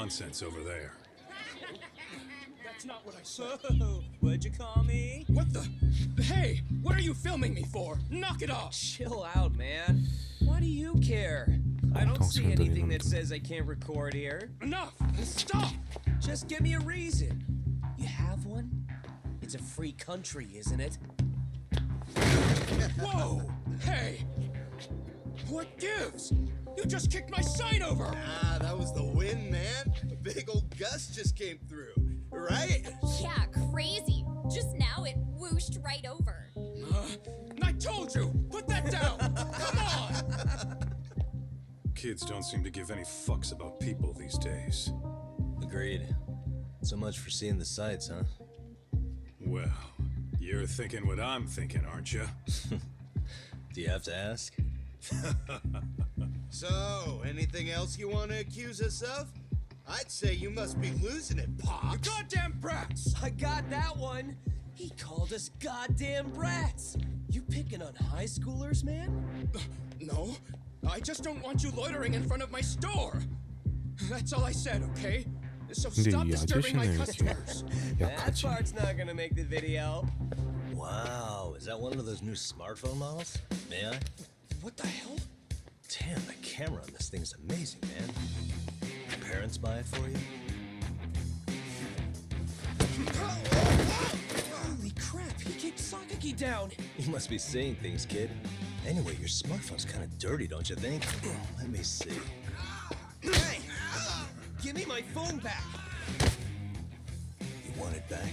nonsense over there. That's not what I said. What'd you call me? What the? Hey, what are you filming me for? Knock it off! Chill out, man. Why do you care? I don't see anything that says I can't record here. Enough! Stop! Just give me a reason. You have one? It's a free country, isn't it? Whoa! Hey! What gives? You just kicked my sign over! Ah, that was the wind, man. A big old gust just came through, right? Yeah, crazy. Just now it whooshed right over. I told you! Put that down! Come on! Kids don't seem to give any fucks about people these days. Agreed. So much for seeing the sights, huh? Well, you're thinking what I'm thinking, aren't you? Do you have to ask? So, anything else you want to accuse us of? I'd say you must be losing it, You Pops. goddamn brats! I got that one. He called us goddamn brats. You picking on high schoolers, man? No, I just don't want you loitering in front of my store. That's all I said, okay? So 근데 stop 이 disturbing my 아저씨는 customers. That 약하지. part's not gonna make the video. Wow, is that one of those new smartphone models? May I? What the hell? Damn, the camera on this thing's amazing, man. Your parents buy it for you? Holy crap, he kicked Sakaki down. You must be seeing things, kid. Anyway, your smartphone's kind of dirty, don't you think? Let me see. Hey, give me my phone back. You want it back?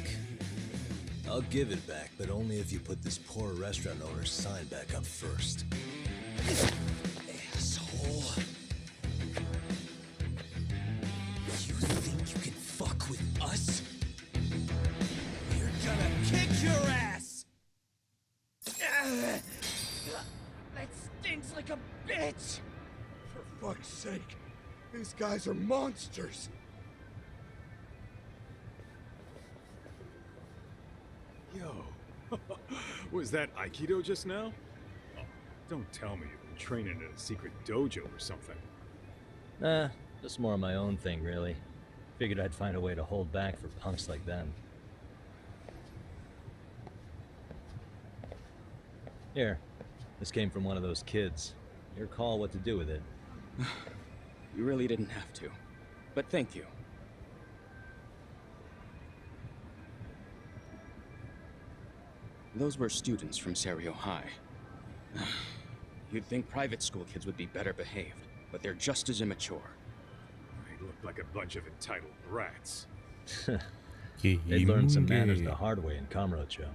I'll give it back, but only if you put this poor restaurant owner's sign back up first. Asshole. You think you can fuck with us? We're gonna kick your ass! That stinks like a bitch! For fuck's sake, these guys are monsters. Yo, was that Aikido just now? Oh, don't tell me you've been training in a secret dojo or something. Nah, just more of my own thing, really. Figured I'd find a way to hold back for punks like them. Here, this came from one of those kids. Your call what to do with it. You really didn't have to, but thank you. Those were students from Serio High. You'd think private school kids would be better behaved, but they're just as immature. They look like a bunch of entitled brats. 이게 They learned some manners 인문계 the hard way in Kamurocho.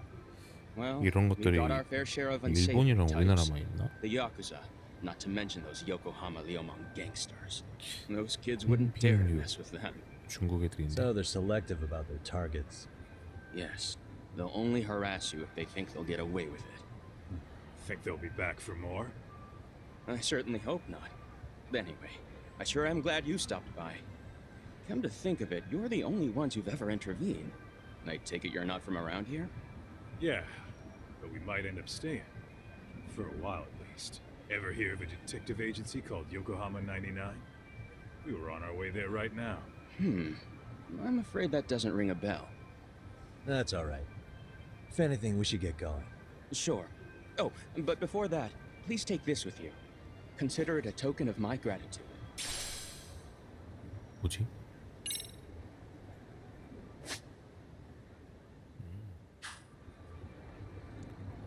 Well, 이런 we 것들이 got our fair share of unsavory 일본이랑 types. 우리나라만 있나? The Yakuza, not to mention those Yokohama Liomang gangsters. Those kids wouldn't dare mess with them. 중국 애들인데. So they're selective about their targets. Yes, they'll only harass you if they think they'll get away with it. Think they'll be back for more? I certainly hope not. Anyway, I sure am glad you stopped by. Come to think of it, you're the only ones who've ever intervened. I take it you're not from around here? Yeah, but we might end up staying. For a while at least. Ever hear of a detective agency called Yokohama 99? We were on our way there right now. I'm afraid that doesn't ring a bell. That's all right. If anything, we should get going. Sure. Oh, but before that, please take this with you. Consider it a token of my gratitude. 뭐지?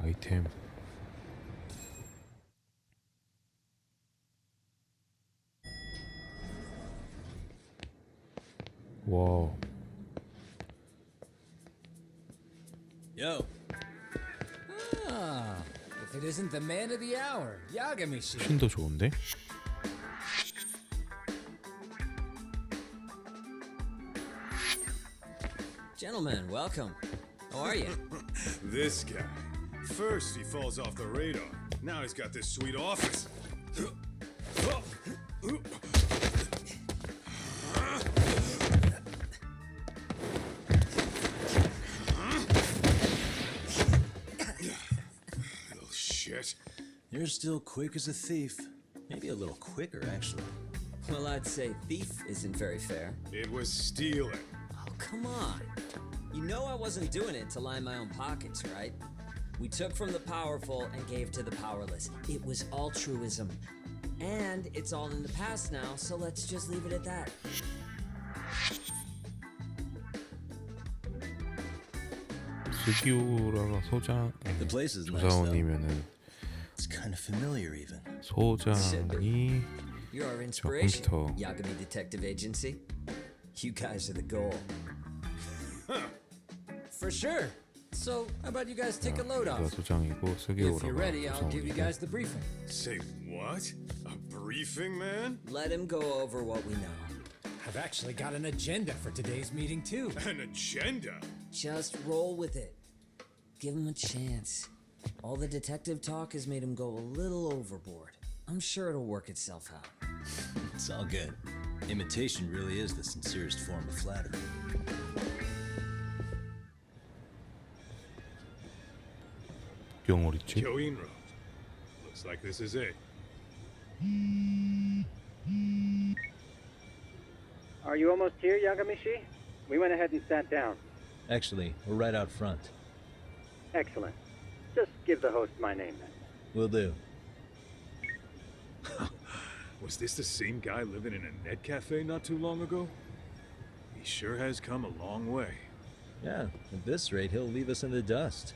아이템. 와. Yo, Ah, if it isn't the man of the hour, Yagami-shi. 핀도 좋은데? Gentlemen, welcome. How are you? This guy. First he falls off the radar. Now he's got this sweet office. Little shit. you're still quick as a thief. Maybe a little quicker, actually. Well, I'd say thief isn't very fair. It was stealing. Oh, come on. You know I wasn't doing it to line my own pockets, right? We took from the powerful and gave to the powerless. It was altruism. And it's all in the past now, so let's just leave it at that. 스튜디오라가 소장 The place is nice, though. 조사원이면은 It's kind of familiar, even. 소장이 You're our inspiration, 컴퓨터. Yagami Detective Agency. You guys are the goal. For sure. So, how about you guys take a load 제가 off? 소장이고 If you're 스튜디오라가 ready, I'll give you 조사원이고 guys the briefing. Say what? A briefing, man? Let him go over what we know. I've actually got an agenda for today's meeting, too. An agenda? Just roll with it. Give him a chance. All the detective talk has made him go a little overboard. I'm sure it'll work itself out. It's all good. Imitation really is the sincerest form of flattery. 영어 있지? Kyoinro. Looks like this is it. Are you almost here, Yagamishi? We went ahead and sat down. Actually, we're right out front. Excellent. Just give the host my name then. Will do. Was this the same guy living in a net cafe not too long ago? He sure has come a long way. Yeah, at this rate, he'll leave us in the dust.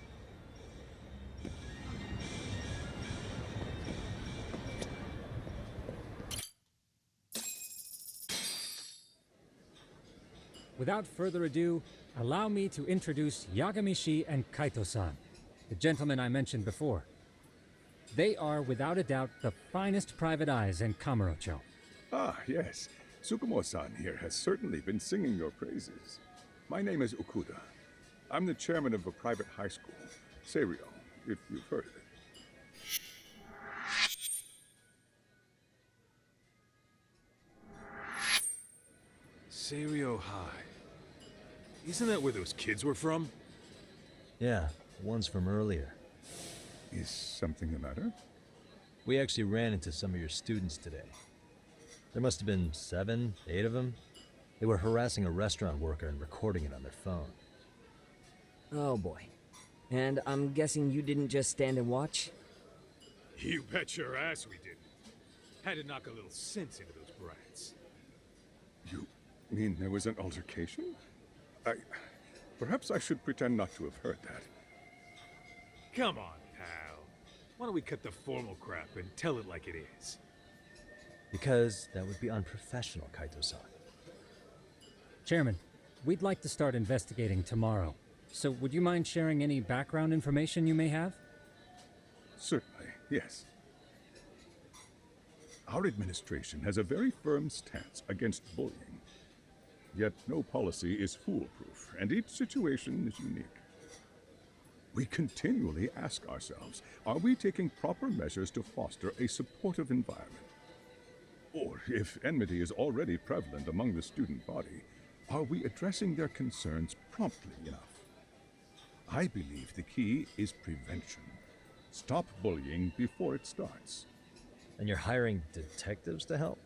Without further ado, allow me to introduce Yagamishi and Kaito-san, the gentlemen I mentioned before. They are, without a doubt, the finest private eyes in Kamurocho. Ah, yes. Tsukumo-san here has certainly been singing your praises. My name is Okuda. I'm the chairman of a private high school, Seirio, if you've heard of it. Seirio High. Isn't that where those kids were from? Yeah, the ones from earlier. Is something the matter? We actually ran into some of your students today. There must have been 7, 8 of them. They were harassing a restaurant worker and recording it on their phone. Oh boy. And I'm guessing you didn't just stand and watch? You bet your ass we didn't. Had to knock a little sense into those brats. You mean there was an altercation? Perhaps I should pretend not to have heard that. Come on, pal. Why don't we cut the formal crap and tell it like it is? Because that would be unprofessional, Kaito-san. Chairman, we'd like to start investigating tomorrow. So would you mind sharing any background information you may have? Certainly, yes. Our administration has a very firm stance against bullying. Yet no policy is foolproof, and each situation is unique. We continually ask ourselves, are we taking proper measures to foster a supportive environment? Or, if enmity is already prevalent among the student body, are we addressing their concerns promptly enough? I believe the key is prevention. Stop bullying before it starts. And you're hiring detectives to help?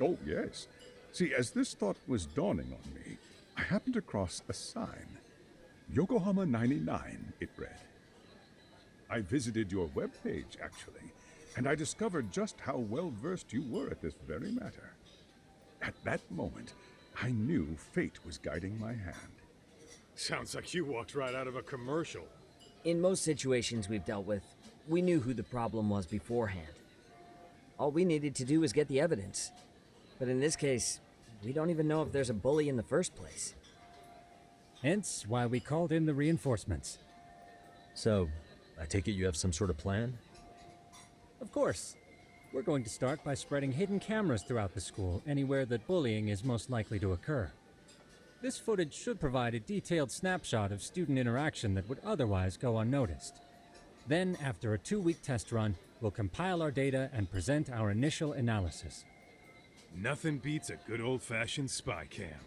Oh, yes. See, as this thought was dawning on me, I happened across a sign. Yokohama 99, it read. I visited your webpage, actually, and I discovered just how well-versed you were at this very matter. At that moment, I knew fate was guiding my hand. Sounds like you walked right out of a commercial. In most situations we've dealt with, we knew who the problem was beforehand. All we needed to do was get the evidence. But in this case, we don't even know if there's a bully in the first place. Hence why we called in the reinforcements. So, I take it you have some sort of plan? Of course. We're going to start by spreading hidden cameras throughout the school, anywhere that bullying is most likely to occur. This footage should provide a detailed snapshot of student interaction that would otherwise go unnoticed. Then, after a 2-week test run, we'll compile our data and present our initial analysis. Nothing beats a good old-fashioned spy cam.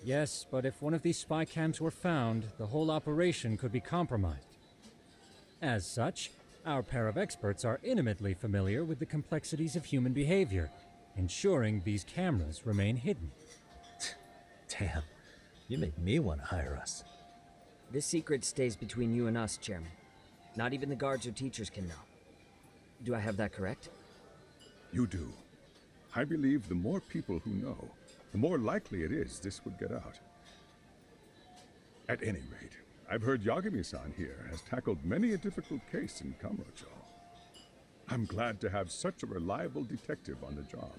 Yes, but if one of these spy cams were found, the whole operation could be compromised. As such, our pair of experts are intimately familiar with the complexities of human behavior, ensuring these cameras remain hidden. Damn, you make me want to hire us. This secret stays between you and us, Chairman. Not even the guards or teachers can know. Do I have that correct? You do. I believe the more people who know, the more likely it is this would get out. At any rate, I've heard Yagami-san here has tackled many a difficult case in Kamurocho. I'm glad to have such a reliable detective on the job.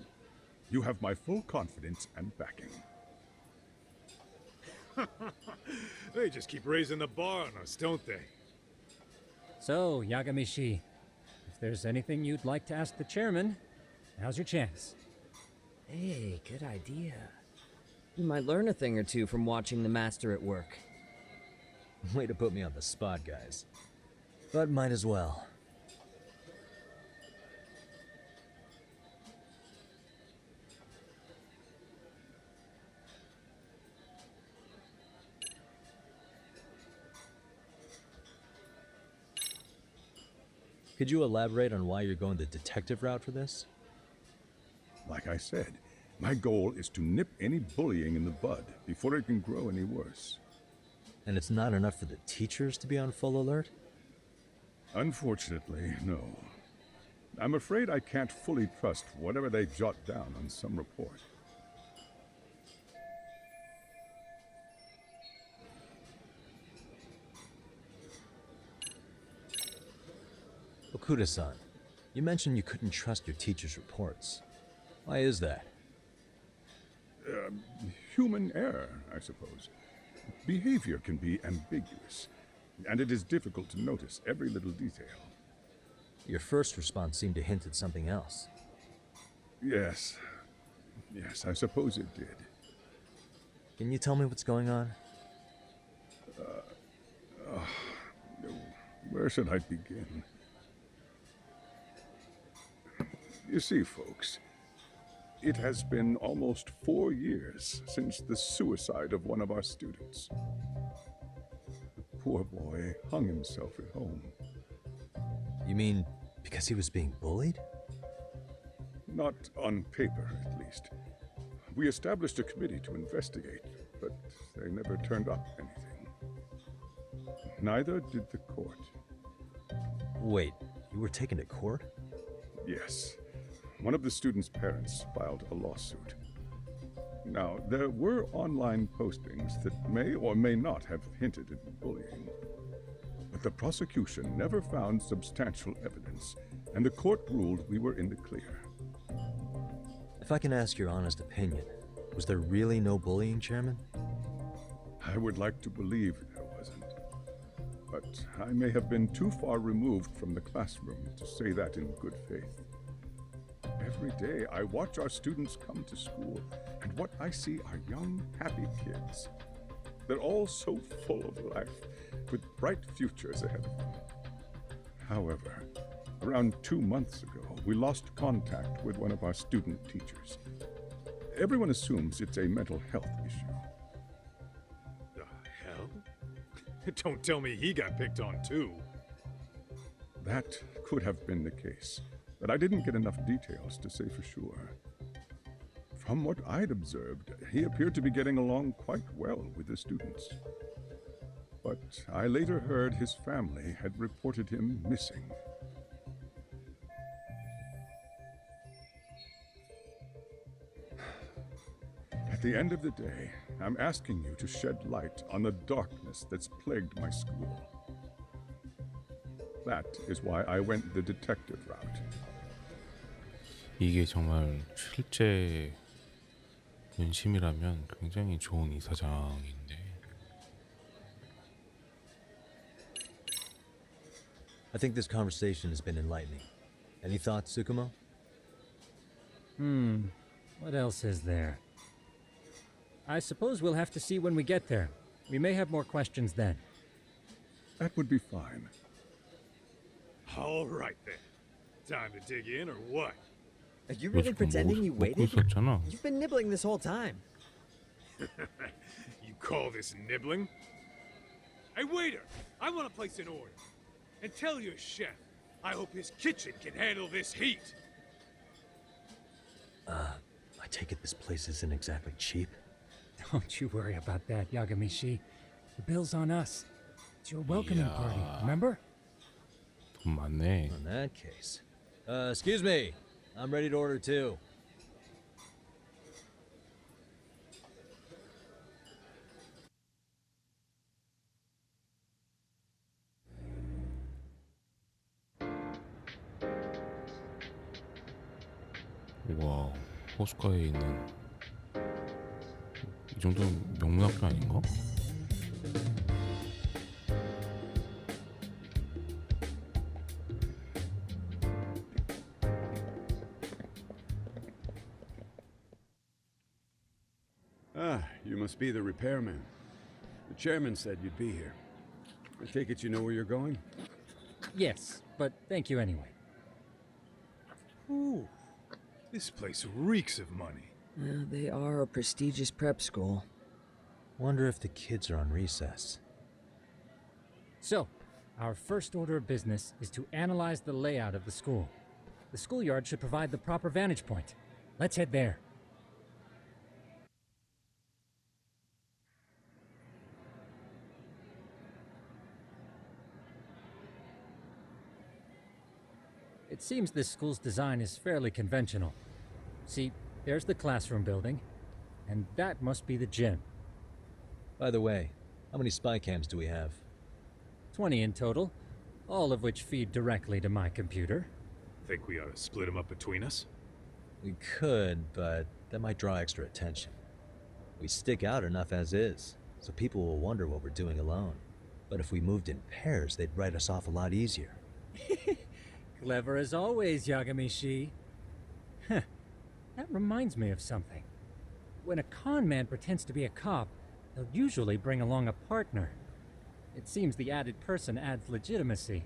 You have my full confidence and backing. They just keep raising the bar on us, don't they? So, Yagami-shi, if there's anything you'd like to ask the chairman, now's your chance. Hey, good idea. You might learn a thing or two from watching the master at work. Way to put me on the spot, guys. But might as well. Could you elaborate on why you're going the detective route for this? Like I said, my goal is to nip any bullying in the bud before it can grow any worse. And it's not enough for the teachers to be on full alert? Unfortunately, no. I'm afraid I can't fully trust whatever they jot down on some report. Okuda-san, you mentioned you couldn't trust your teacher's reports. Why is that? Human error, I suppose. Behavior can be ambiguous, and it is difficult to notice every little detail. Your first response seemed to hint at something else. Yes. Yes, I suppose it did. Can you tell me what's going on? Where should I begin? You see, folks, it has been almost 4 years since the suicide of one of our students. The poor boy hung himself at home. You mean because he was being bullied? Not on paper, at least. We established a committee to investigate, but they never turned up anything. Neither did the court. Wait, you were taken to court? Yes. One of the students' parents filed a lawsuit. Now, there were online postings that may or may not have hinted at bullying. But the prosecution never found substantial evidence, and the court ruled we were in the clear. If I can ask your honest opinion, was there really no bullying, Chairman? I would like to believe there wasn't. But I may have been too far removed from the classroom to say that in good faith. Every day I watch our students come to school, and what I see are young, happy kids. They're all so full of life, with bright futures ahead of them. However, around 2 months ago, we lost contact with one of our student teachers. Everyone assumes it's a mental health issue. The hell? Don't tell me he got picked on too. That could have been the case, but I didn't get enough details to say for sure. From what I'd observed, he appeared to be getting along quite well with the students. But I later heard his family had reported him missing. At the end of the day, I'm asking you to shed light on the darkness that's plagued my school. That is why I went the detective route. 이게 정말 실제 윤심이라면 굉장히 좋은 이사장인데. I think this conversation has been enlightening. Any thoughts, Tsukumo? What else is there? I suppose we'll have to see when we get there. We may have more questions then. That would be fine. All right then. Time to dig in or what? Are you really pretending you 먹고 waited? 있었잖아. You've been nibbling this whole time. You call this nibbling? Hey waiter, I want to place an order. And tell your chef, I hope his kitchen can handle this heat. I take it this place isn't exactly cheap? Don't you worry about that, Yagamishi. The bill's on us. It's your welcoming party, remember? 돈 많네. In that case. Excuse me. I'm ready to order too. 와, 호숫가에 있는 이 정도면 명문학교 아닌가? Ah, you must be the repairman. The chairman said you'd be here. I take it you know where you're going? Yes, but thank you anyway. Ooh, this place reeks of money. They are a prestigious prep school. Wonder if the kids are on recess. So, our first order of business is to analyze the layout of the school. The schoolyard should provide the proper vantage point. Let's head there. It seems this school's design is fairly conventional. See, there's the classroom building, and that must be the gym. By the way, how many spy cams do we have? 20 in total, all of which feed directly to my computer. Think we ought to split them up between us? We could, but that might draw extra attention. We stick out enough as is, so people will wonder what we're doing alone. But if we moved in pairs, they'd write us off a lot easier. Clever as always, Yagamishi. Huh. That reminds me of something. When a con man pretends to be a cop, they'll usually bring along a partner. It seems the added person adds legitimacy,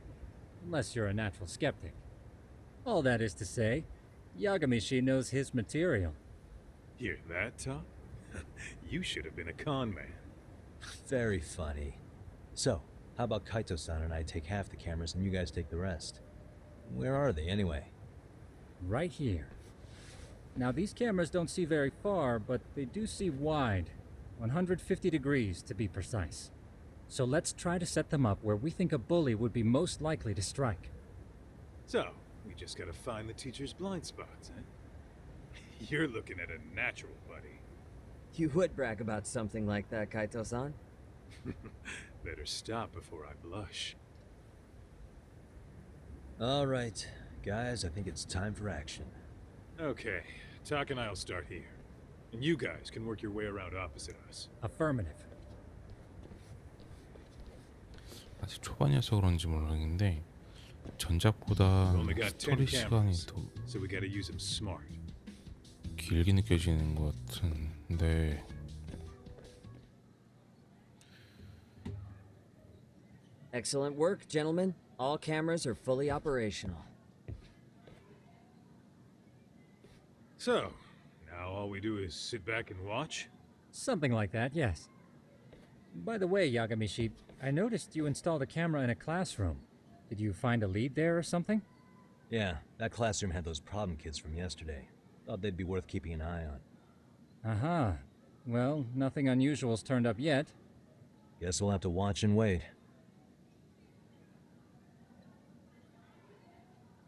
unless you're a natural skeptic. All that is to say, Yagamishi knows his material. Hear that, Tom? You should have been a con man. Very funny. So, how about Kaito-san and I take half the cameras and you guys take the rest? Where are they, anyway? Right here. Now, these cameras don't see very far, but they do see wide. 150 degrees, to be precise. So let's try to set them up where we think a bully would be most likely to strike. So, we just gotta find the teacher's blind spots, eh? You're looking at a natural, buddy. You would brag about something like that, Kaito-san. Better stop before I blush. All right, guys, I think it's time for action. Okay, Tak and I'll start here. And you guys can work your way around opposite us. Affirmative. 아직 초반이어서 그런지 모르겠는데 전작보다 We've only got 10 스토리 시간이 cameras, 더 so we gotta use them smart. 길게 느껴지는 것 같은데 Excellent work, gentlemen. All cameras are fully operational. So, now all we do is sit back and watch? Something like that, yes. By the way, Yagamishi, I noticed you installed a camera in a classroom. Did you find a lead there or something? Yeah, that classroom had those problem kids from yesterday. Thought they'd be worth keeping an eye on. Aha. Well, nothing unusual's turned up yet. Guess we'll have to watch and wait.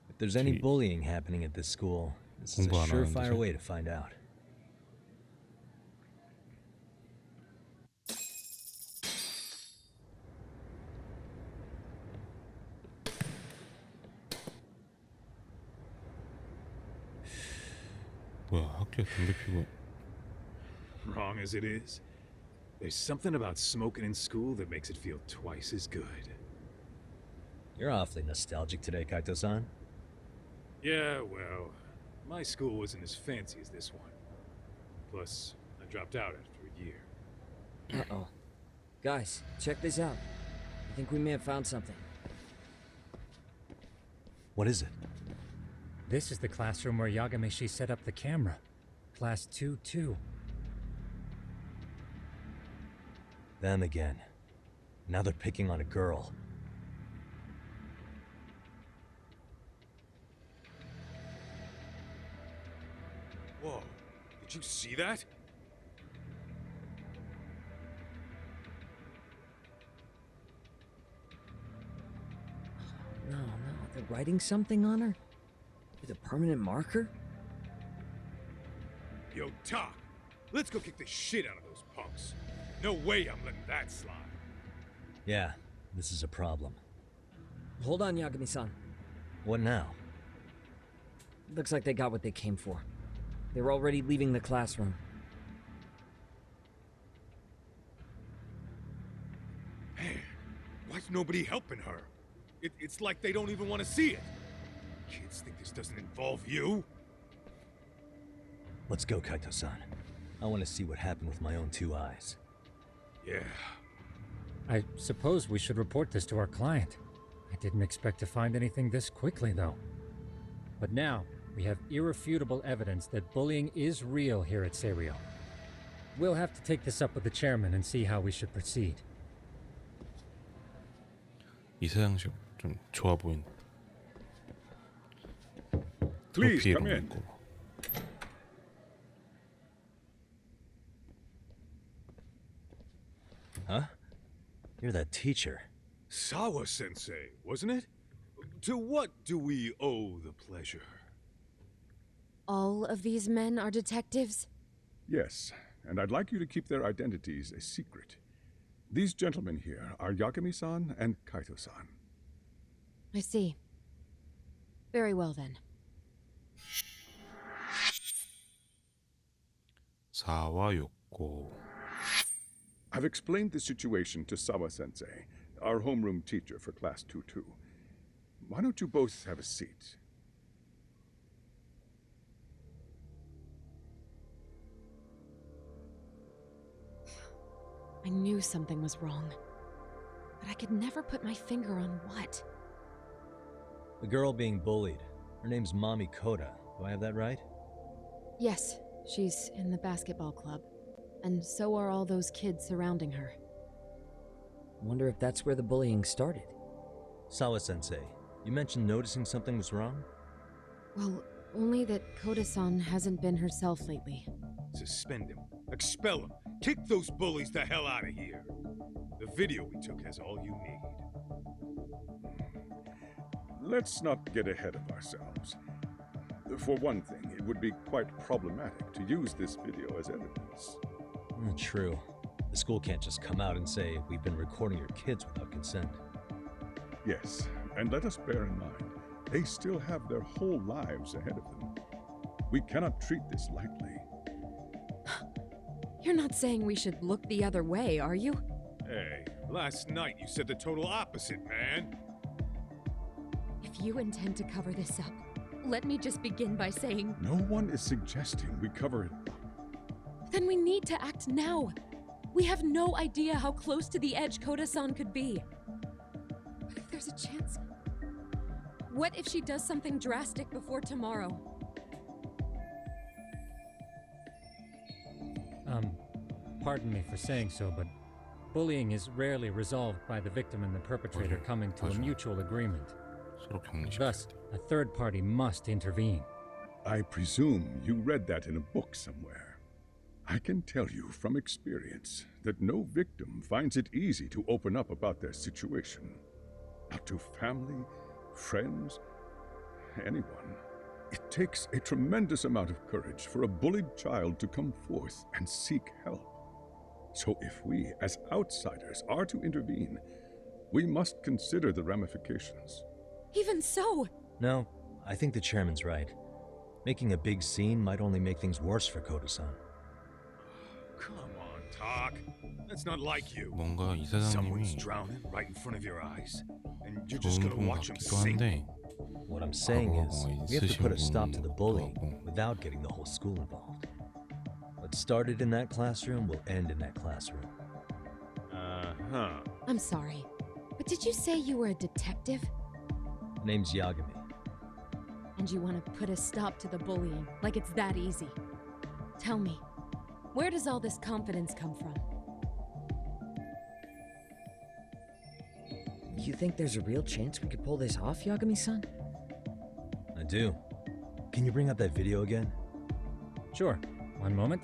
If there's any bullying happening at this school, this is a surefire way to find out. 뭐야 학교에 담배 피고 Wrong as it is, there's something about smoking in school that makes it feel twice as good. You're awfully nostalgic today, Kaito-san. Yeah, well, my school wasn't as fancy as this one. Plus, I dropped out after a year. Uh-oh. Guys, check this out. I think we may have found something. What is it? This is the classroom where Yagamishi set up the camera. Class 2-2. Them again. Now they're picking on a girl. Did you see that? No, they're writing something on her? With a permanent marker? Yo, Doc, let's go kick the shit out of those punks. No way I'm letting that slide. Yeah, this is a problem. Hold on, Yagami-san. What now? Looks like they got what they came for. They're already leaving the classroom. Man, why's nobody helping her? It's like they don't even want to see it. Kids think this doesn't involve you? Let's go, Kaito-san. I want to see what happened with my own two eyes. Yeah. I suppose we should report this to our client. I didn't expect to find anything this quickly, though. But now, we have irrefutable evidence that bullying is real here at Seiryo. We'll have to take this up with the chairman and see how we should proceed. 이사장식 좀 좋아 보인. Please come in. Huh? You're that teacher. Sawa-sensei, wasn't it? To what do we owe the pleasure? All of these men are detectives? Yes, and I'd like you to keep their identities a secret. These gentlemen here are Yagami-san and Kaito-san. I see. Very well then. 사와 요코. I've explained the situation to Sawa-sensei, our homeroom teacher for Class 2-2. Why don't you both have a seat? I knew something was wrong, but I could never put my finger on what. The girl being bullied. Her name's Mami Koda. Do I have that right? Yes, she's in the basketball club, and so are all those kids surrounding her. Wonder if that's where the bullying started. Sawa-sensei, you mentioned noticing something was wrong? Well, only that Koda-san hasn't been herself lately. Suspend him. Expel him. Kick those bullies the hell out of here. The video we took has all you need. Let's not get ahead of ourselves. For one thing, it would be quite problematic to use this video as evidence. True. The school can't just come out and say, we've been recording your kids without consent. Yes, and let us bear in mind, they still have their whole lives ahead of them. We cannot treat this lightly. You're not saying we should look the other way, are you? Hey, last night you said the total opposite, man. If you intend to cover this up, let me just begin by saying... No one is suggesting we cover it up. Then we need to act now. We have no idea how close to the edge Koda-san could be. What if there's a chance? What if she does something drastic before tomorrow? Pardon me for saying so, but bullying is rarely resolved by the victim and the perpetrator coming to a mutual agreement. 서로 격리시켜야 Thus, 돼. a third party must intervene. I presume you read that in a book somewhere. I can tell you from experience that no victim finds it easy to open up about their situation. Not to family, friends, anyone. It takes a tremendous amount of courage for a bullied child to come forth and seek help. So if we, as outsiders, are to intervene, we must consider the ramifications. Even so! No, I think the chairman's right. Making a big scene might only make things worse for Koda-san. Come on, Talk. That's not like you. 뭔가 Someone's 이사장님이 drowning right in front of your eyes, and you're just 좋은 gonna 분 watch him 같기도 sink. 한데 What I'm saying is, we have to put a stop to the bullying 있으신 without getting the whole school involved. What started in that classroom will end in that classroom. Uh-huh. I'm sorry, but did you say you were a detective? Name's Yagami. And you want to put a stop to the bullying, like it's that easy. Tell me, where does all this confidence come from? You think there's a real chance we could pull this off, Yagami-san? I do. Can you bring up that video again? Sure. One moment.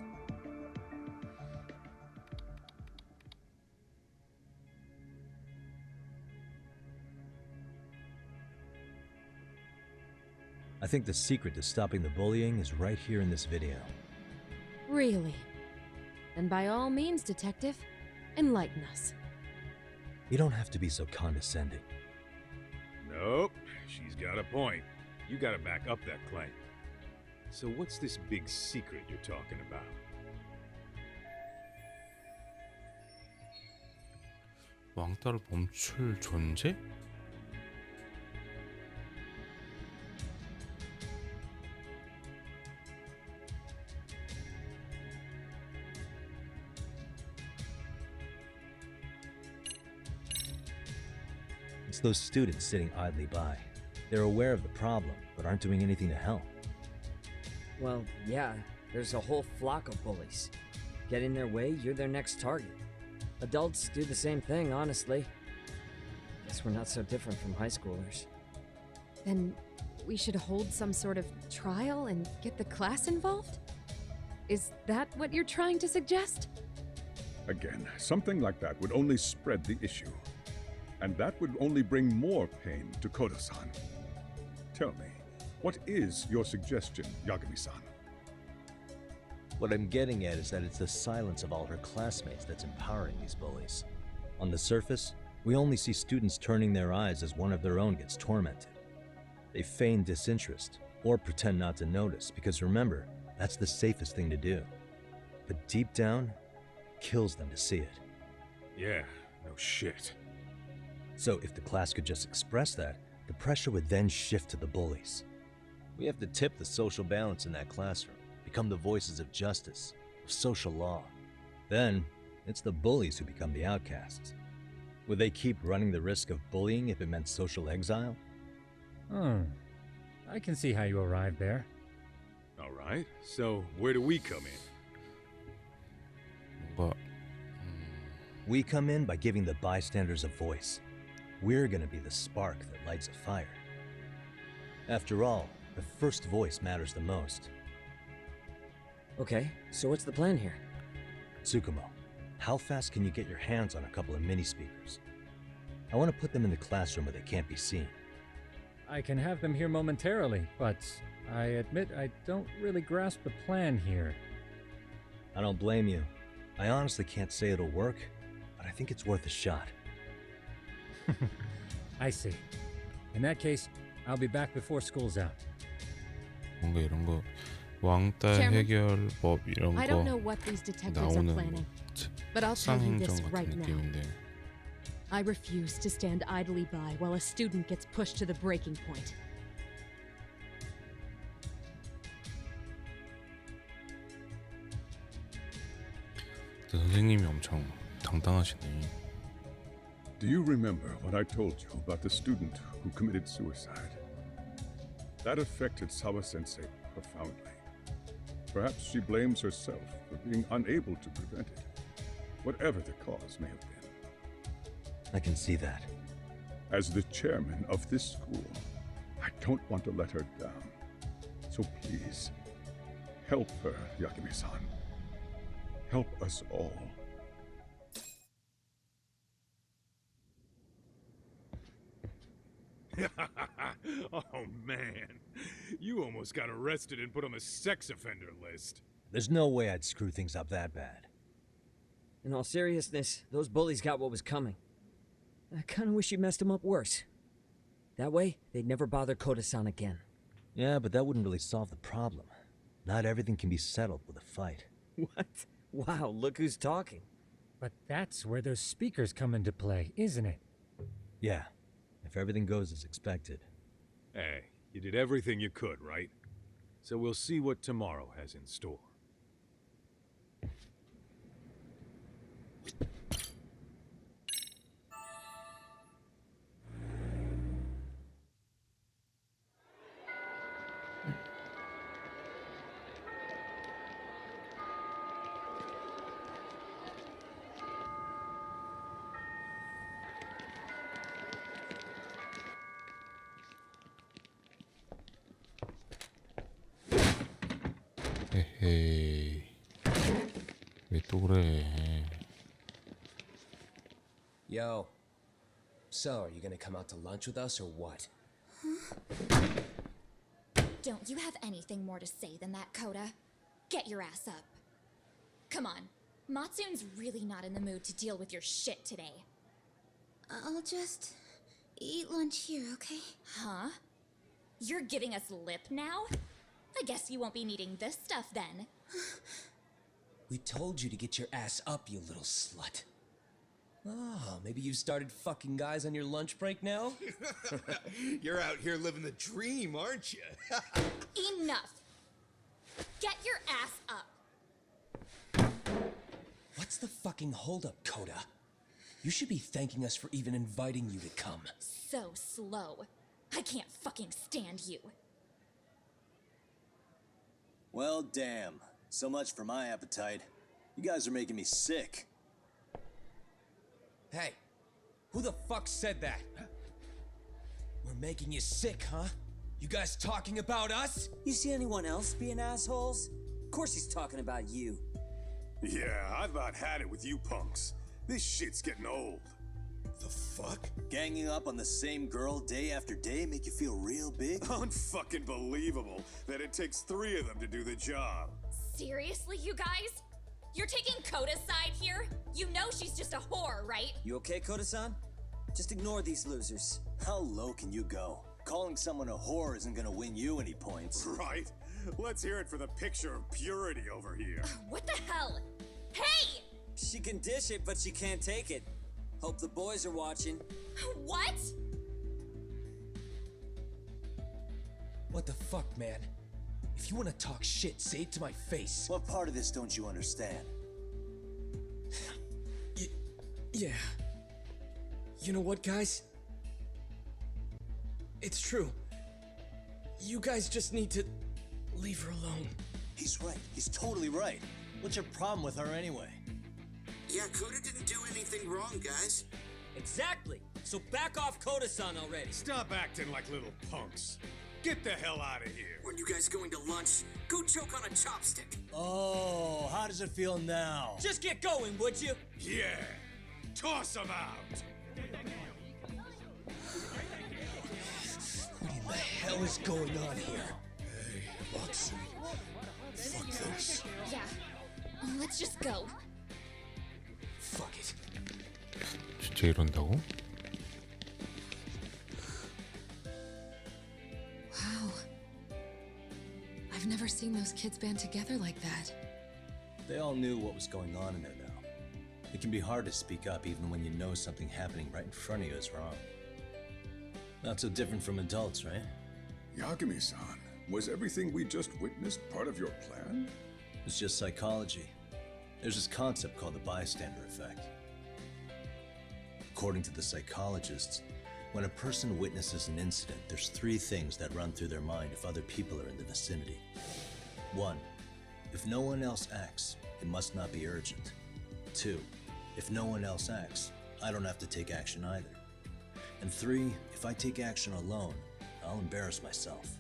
I think the secret to stopping the bullying is right here in this video. Really? Then by all means, Detective, enlighten us. You don't have to be so condescending. Nope, she's got a point. You gotta back up that claim. So what's this big secret you're talking about? 왕따를 멈출 존재? It's those students sitting idly by. They're aware of the problem, but aren't doing anything to help. Well, yeah, there's a whole flock of bullies. Get in their way, you're their next target. Adults do the same thing, honestly. Guess we're not so different from high schoolers. Then we should hold some sort of trial and get the class involved? Is that what you're trying to suggest? Again, something like that would only spread the issue. And that would only bring more pain to Koda-san. Tell me, what is your suggestion, Yagami-san? What I'm getting at is that it's the silence of all her classmates that's empowering these bullies. On the surface, we only see students turning their eyes as one of their own gets tormented. They feign disinterest or pretend not to notice because remember, that's the safest thing to do. But deep down, it kills them to see it. Yeah, no shit. So if the class could just express that, the pressure would then shift to the bullies. We have to tip the social balance in that classroom, become the voices of justice, of social law. Then, it's the bullies who become the outcasts. Would they keep running the risk of bullying if it meant social exile? I can see how you arrived there. All right, so where do we come in? 뭔가 We come in by giving the bystanders a voice. We're gonna be the spark that lights a fire. After all, the first voice matters the most. Okay, so what's the plan here? Tsukumo, how fast can you get your hands on a couple of mini speakers? I want to put them in the classroom where they can't be seen. I can have them here momentarily, but I admit I don't really grasp the plan here. I don't blame you. I honestly can't say it'll work, but I think it's worth a shot. I see. In that case, I'll be back before school's out. 뭔가 이런 거 왕따 Chairman, 해결법 이런 I don't 거 know what these detectives are 나오는 planning, but I'll tell you this 상행정 right 같은 now. 느낌인데 I refuse to stand idly by while a student gets pushed to the breaking point. 선생님이 엄청 당당하시네. Do you remember what I told you about the student who committed suicide? That affected Sawa-sensei profoundly. Perhaps she blames herself for being unable to prevent it, whatever the cause may have been. I can see that. As the chairman of this school, I don't want to let her down. So please, help her, Yagami-san. Help us all. Oh man, you almost got arrested and put on the sex offender list. There's no way I'd screw things up that bad. In all seriousness, those bullies got what was coming. I kinda wish you messed them up worse. That way, they'd never bother Koda-san again. Yeah, but that wouldn't really solve the problem. Not everything can be settled with a fight. What? Wow, look who's talking. But that's where those speakers come into play, isn't it? Yeah, if everything goes as expected. Hey, you did everything you could, right? So we'll see what tomorrow has in store. 헤헤이. 또 그래? Yo. So, are you gonna come out to lunch with us or what? Don't you have anything more to say than that, Coda? Get your ass up. Come on. Matsune's really not in the mood to deal with your shit today. I'll just eat lunch here, okay? Huh? You're giving us lip now? I guess you won't be needing this stuff then. We told you to get your ass up, you little slut. Oh, maybe you started fucking guys on your lunch break now? You're out here living the dream, aren't you? Enough! Get your ass up! What's the fucking holdup, Coda? You should be thanking us for even inviting you to come. So slow. I can't fucking stand you. Well, damn. So much for my appetite. You guys are making me sick. Hey, who the fuck said that? We're making you sick, huh? You guys talking about us? You see anyone else being assholes? Of course he's talking about you. Yeah, I've about had it with you punks. This shit's getting old. The fuck? Ganging up on the same girl day after day make you feel real big? Unfucking believable that it takes 3 of them to do the job. Seriously, you guys? You're taking Coda's side here? You know she's just a whore, right? You okay, Koda-san? Just ignore these losers. How low can you go? Calling someone a whore isn't gonna win you any points. Right? Let's hear it for the picture of purity over here. What the hell? Hey! She can dish it, but she can't take it. Hope the boys are watching. What? What the fuck, man? If you want to talk shit, say it to my face. What part of this don't you understand? Yeah. You know what, guys? It's true. You guys just need to leave her alone. He's right. He's totally right. What's your problem with her anyway? Yeah, Coda didn't do anything wrong, guys. Exactly. So back off Koda-san already. Stop acting like little punks. Get the hell out of here. When you guys going to lunch, go choke on a chopstick. Oh, how does it feel now? Just get going, would you? Yeah. Toss him out. What in the hell is going on here? Hey, Watson. Fuck this. Yeah. Let's just go. Fuck it. 진짜 이런다고? Wow. I've never seen those kids band together like that. They all knew what was going on in there now. It can be hard to speak up even when you know something happening right in front of you is wrong. Not so different from adults, right? Yagami-san, was everything we just witnessed part of your plan? It's just psychology. There's this concept called the bystander effect. According to the psychologists, when a person witnesses an incident, there's 3 things that run through their mind if other people are in the vicinity. 1. If no one else acts, it must not be urgent. 2. If no one else acts, I don't have to take action either. And 3. If I take action alone, I'll embarrass myself.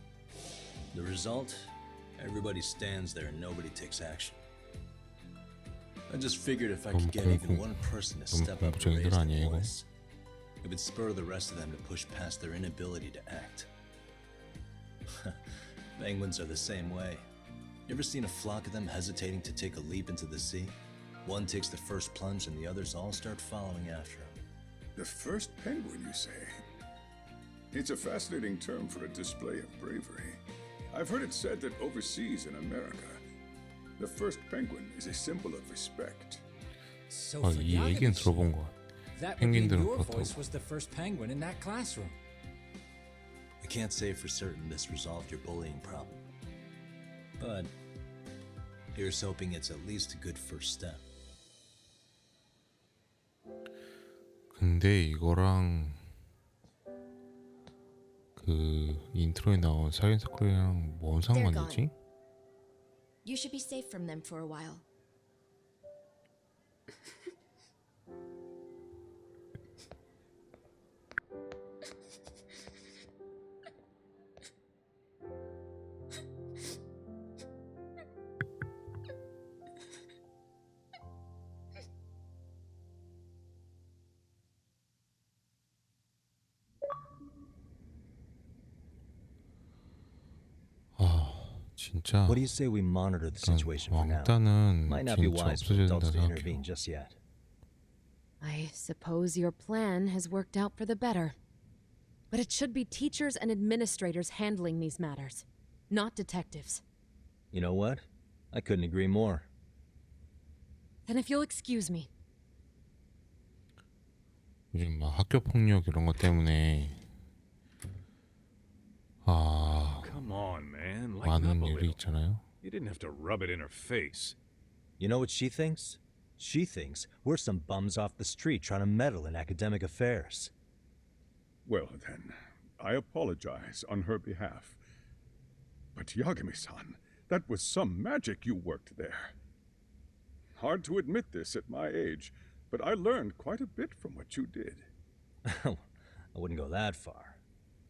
The result? Everybody stands there and nobody takes action. I just figured if I could get even one person to step up and raise their voice, it would spur the rest of them to push past their inability to act. Penguins are the same way. You ever seen a flock of them hesitating to take a leap into the sea? One takes the first plunge and the others all start following after him. The first penguin, you say? It's a fascinating term for a display of bravery. I've heard it said that overseas in America, the first penguin is a symbol of respect. So 아, for 이 얘기는 Yagami-shi, 들어본 것 같아. that would mean 펭귄들은 your 그렇다고. voice was the first penguin in that classroom. I can't say for certain this resolved your bullying problem, but here's hoping it's at least a good first step. 근데 이거랑 그 인트로에 나온 살인 사건이랑 뭔 상관이지? You should be safe from them for a while. 진짜 What do you say we monitor the situation for now? 왕따는 Might not be 진짜 wise for 없어져야 adults 된다 to intervene 생각해요. just yet. I suppose your plan has worked out for the better. But it should be teachers and administrators handling these matters, not detectives. You know what? I couldn't agree more. Then if you'll excuse me. 요즘 막 학교 폭력 이런 것 때문에 Come on, man. Lighten up 많은 a 일이 little. 있잖아요. You didn't have to rub it in her face. You know what she thinks? She thinks we're some bums off the street trying to meddle in academic affairs. Well, then, I apologize on her behalf. But Yagami-san, that was some magic you worked there. Hard to admit this at my age, but I learned quite a bit from what you did. I wouldn't go that far.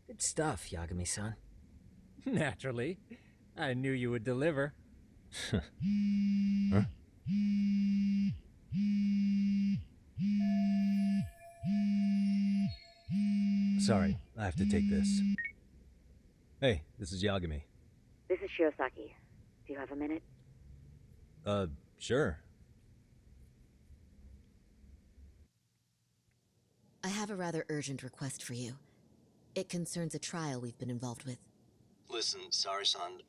Good stuff, Yagami-san. Naturally. I knew you would deliver. Huh? Sorry, I have to take this. Hey, this is Yagami. This is Shiosaki. Do you have a minute? Sure. I have a rather urgent request for you. It concerns a trial we've been involved with. Listen, sorry-san,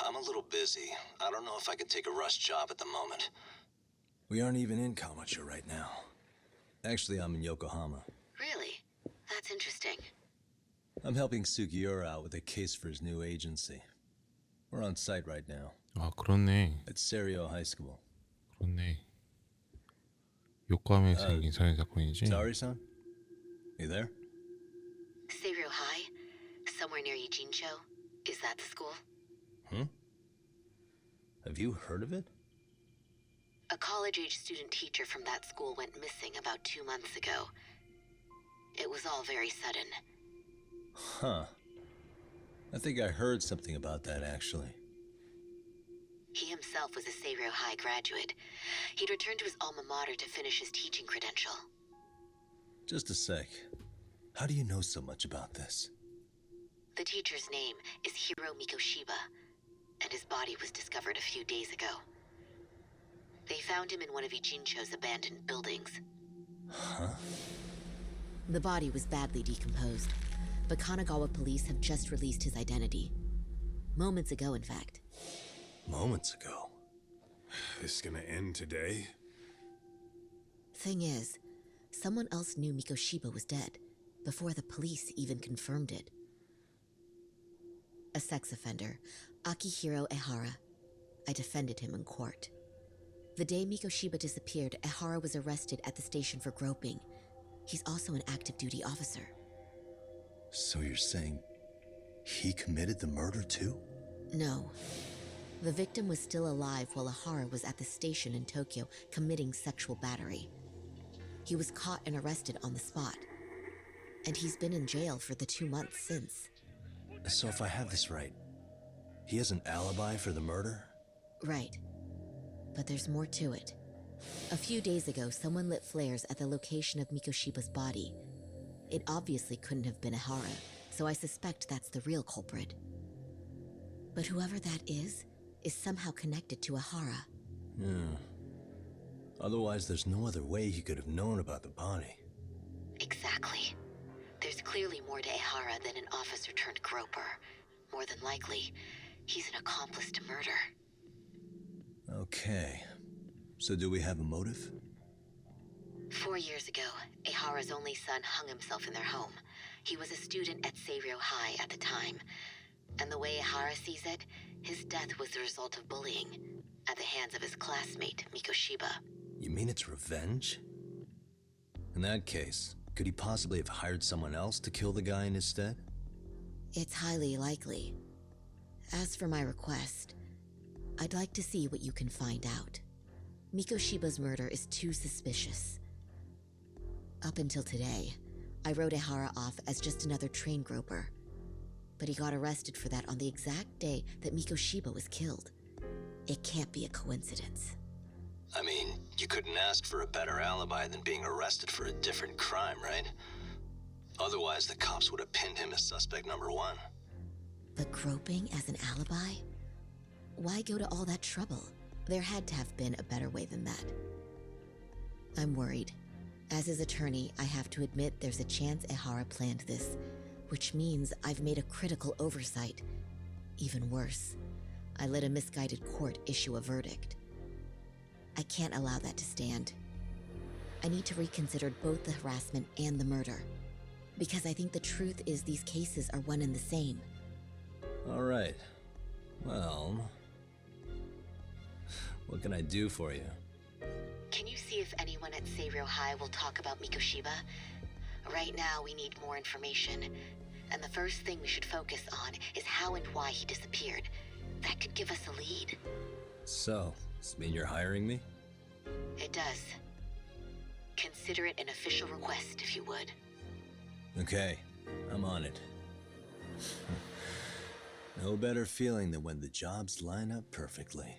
I'm a little busy. I don't know if I could take a rush job at the moment. We aren't even in Kawachi right now. Actually, I'm in Yokohama. Really? That's interesting. I'm helping Sugiura out with a case for his new agency. We're on site right now. 아, 그렇네. At Serio High School. 그렇네. 요코하마에 생긴 살인 사건이지. Sorry-san? You there? Serio High? Somewhere near Yijincho? Is that the school? Hmm? Have you heard of it? A college-age student teacher from that school went missing about 2 months ago. It was all very sudden. Huh. I think I heard something about that, actually. He himself was a Serio High graduate. He'd returned to his alma mater to finish his teaching credential. Just a sec. How do you know so much about this? The teacher's name is Hiro Mikoshiba, and his body was discovered a few days ago. They found him in one of Ijincho's abandoned buildings. Huh? The body was badly decomposed, but Kanagawa police have just released his identity. Moments ago, in fact. Moments ago? This is gonna end today? Thing is, someone else knew Mikoshiba was dead, before the police even confirmed it. A sex offender, Akihiro Ehara. I defended him in court. The day Mikoshiba disappeared, Ehara was arrested at the station for groping. He's also an active duty officer. So you're saying he committed the murder too? No. The victim was still alive while Ehara was at the station in Tokyo committing sexual battery. He was caught and arrested on the spot. And he's been in jail for the 2 months since. So if I have this right, he has an alibi for the murder? Right. But there's more to it. A few days ago, someone lit flares at the location of Mikoshiba's body. It obviously couldn't have been Ehara, so I suspect that's the real culprit. But whoever that is somehow connected to Ehara. Yeah. Otherwise, there's no other way he could have known about the body. Exactly. There's clearly more to Ehara than an officer turned groper. More than likely, he's an accomplice to murder. Okay. So do we have a motive? 4 years ago, Ehara's only son hung himself in their home. He was a student at Serio High at the time. And the way Ehara sees it, his death was the result of bullying at the hands of his classmate, Mikoshiba. You mean it's revenge? In that case, could he possibly have hired someone else to kill the guy in his stead? It's highly likely. As for my request, I'd like to see what you can find out. Mikoshiba's murder is too suspicious. Up until today, I wrote Ehara off as just another train groper. But he got arrested for that on the exact day that Mikoshiba was killed. It can't be a coincidence. I mean, you couldn't ask for a better alibi than being arrested for a different crime, right? Otherwise, the cops would have pinned him as suspect number 1. But groping as an alibi? why go to all that trouble? There had to have been a better way than that. I'm worried. As his attorney, I have to admit there's a chance Ehara planned this, which means I've made a critical oversight. Even worse, I let a misguided court issue a verdict. I can't allow that to stand. I need to reconsider both the harassment and the murder, because I think the truth is these cases are one and the same. All right. Well, what can I do for you? Can you see if anyone at Seiryou High will talk about Mikoshiba? Right now, we need more information. And the first thing we should focus on is how and why he disappeared. That could give us a lead. So, does this mean you're hiring me? It does. Consider it an official request, if you would. Okay, I'm on it. No better feeling than when the jobs line up perfectly.